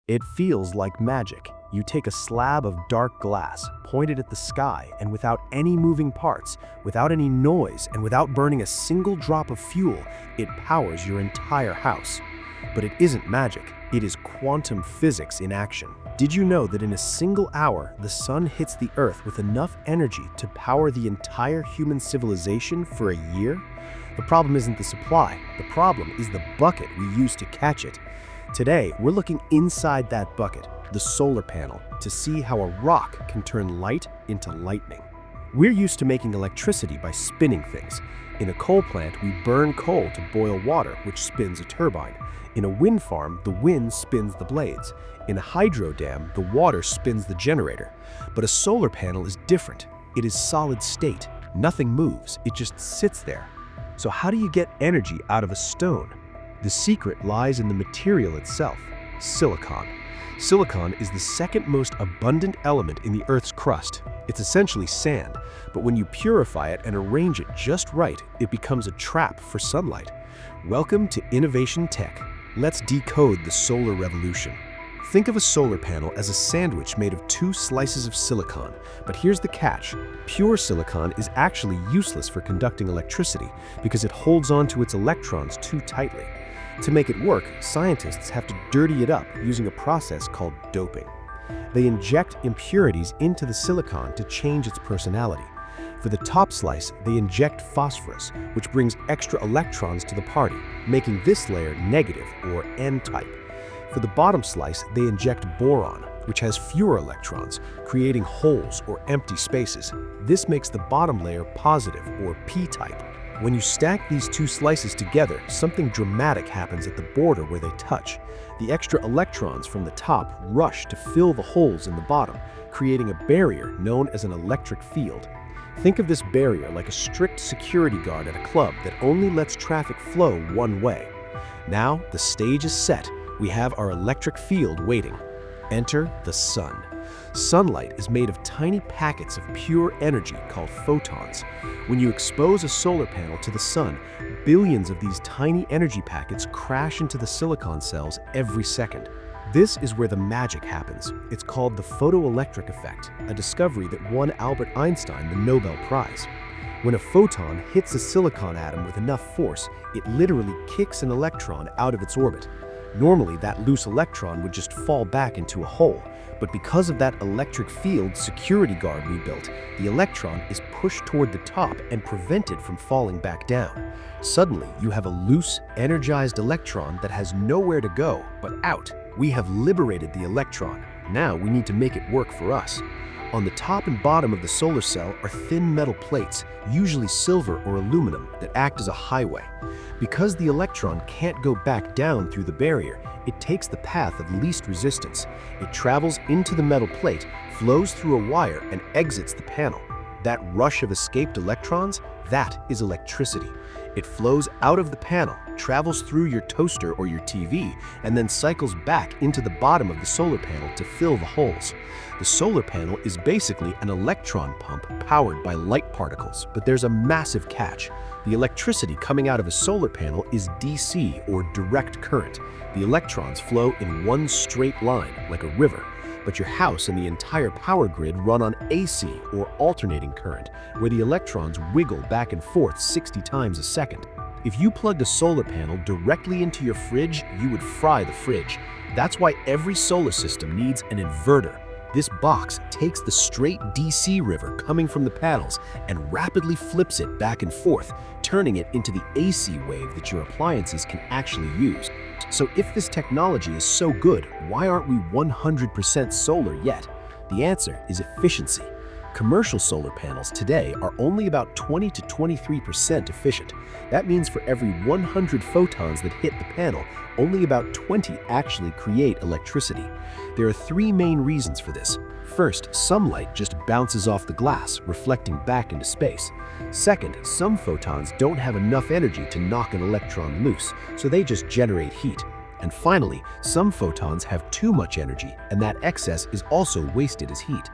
It feels like magic. You take a slab of dark glass, point it at the sky, and without any moving parts, without any noise, and without burning a single drop of fuel, it powers your entire house. But it isn't magic. It is quantum physics in action. Did you know that in a single hour, the sun hits the Earth with enough energy to power the entire human civilization for a year? The problem isn't the supply. The problem is the bucket we use to catch it. Today, we're looking inside that bucket, the solar panel, to see how a rock can turn light into lightning. We're used to making electricity by spinning things. In a coal plant, we burn coal to boil water, which spins a turbine. In a wind farm, the wind spins the blades. In a hydro dam, the water spins the generator. But a solar panel is different. It is solid state. Nothing moves, it just sits there. So how do you get energy out of a stone? The secret lies in the material itself, silicon. Silicon is the second most abundant element in the Earth's crust. It's essentially sand, but when you purify it and arrange it just right, it becomes a trap for sunlight. Welcome to Innovation Tech. Let's decode the solar revolution. Think of a solar panel as a sandwich made of two slices of silicon. But here's the catch. Pure silicon is actually useless for conducting electricity because it holds on to its electrons too tightly. To make it work, scientists have to dirty it up using a process called doping. They inject impurities into the silicon to change its personality. For the top slice, they inject phosphorus, which brings extra electrons to the party, making this layer negative or N-type. For the bottom slice, they inject boron, which has fewer electrons, creating holes or empty spaces. This makes the bottom layer positive or P-type. When you stack these two slices together, something dramatic happens at the border where they touch. The extra electrons from the top rush to fill the holes in the bottom, creating a barrier known as an electric field. Think of this barrier like a strict security guard at a club that only lets traffic flow one way. Now, the stage is set. We have our electric field waiting. Enter the sun. Sunlight is made of tiny packets of pure energy called photons. When you expose a solar panel to the sun, billions of these tiny energy packets crash into the silicon cells every second. This is where the magic happens. It's called the photoelectric effect, a discovery that won Albert Einstein the Nobel Prize. When a photon hits a silicon atom with enough force, it literally kicks an electron out of its orbit. Normally, that loose electron would just fall back into a hole, but because of that electric field security guard we built, the electron is pushed toward the top and prevented from falling back down. Suddenly, you have a loose, energized electron that has nowhere to go but out. We have liberated the electron. Now we need to make it work for us. On the top and bottom of the solar cell are thin metal plates, usually silver or aluminum, that act as a highway. Because the electron can't go back down through the barrier, it takes the path of least resistance. It travels into the metal plate, flows through a wire, and exits the panel. That rush of escaped electrons, that is electricity. It flows out of the panel, travels through your toaster or your TV, and then cycles back into the bottom of the solar panel to fill the holes. The solar panel is basically an electron pump powered by light particles, but there's a massive catch. The electricity coming out of a solar panel is DC, or direct current. The electrons flow in one straight line, like a river. But your house and the entire power grid run on AC, or alternating current, where the electrons wiggle back and forth 60 times a second. If you plugged a solar panel directly into your fridge, you would fry the fridge. That's why every solar system needs an inverter. This box takes the straight DC river coming from the panels and rapidly flips it back and forth, turning it into the AC wave that your appliances can actually use. So if this technology is so good, why aren't we 100% solar yet? The answer is efficiency. Commercial solar panels today are only about 20 to 23% efficient. That means for every 100 photons that hit the panel, only about 20 actually create electricity. There are three main reasons for this. First, some light just bounces off the glass, reflecting back into space. Second, some photons don't have enough energy to knock an electron loose, so they just generate heat. And finally, some photons have too much energy, and that excess is also wasted as heat.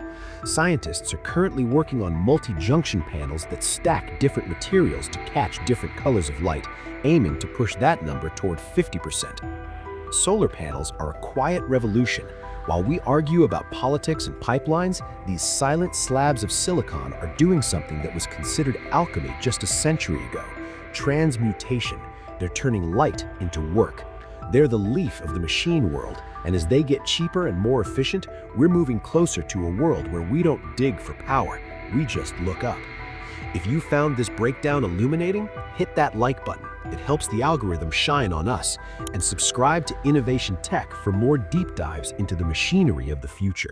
Scientists are currently working on multi-junction panels that stack different materials to catch different colors of light, aiming to push that number toward 50%. Solar panels are a quiet revolution. While we argue about politics and pipelines, these silent slabs of silicon are doing something that was considered alchemy just a century ago: transmutation. They're turning light into work. They're the leaf of the machine world, and as they get cheaper and more efficient, we're moving closer to a world where we don't dig for power, we just look up. If you found this breakdown illuminating, hit that like button. It helps the algorithm shine on us. And subscribe to Innovation Tech for more deep dives into the machinery of the future.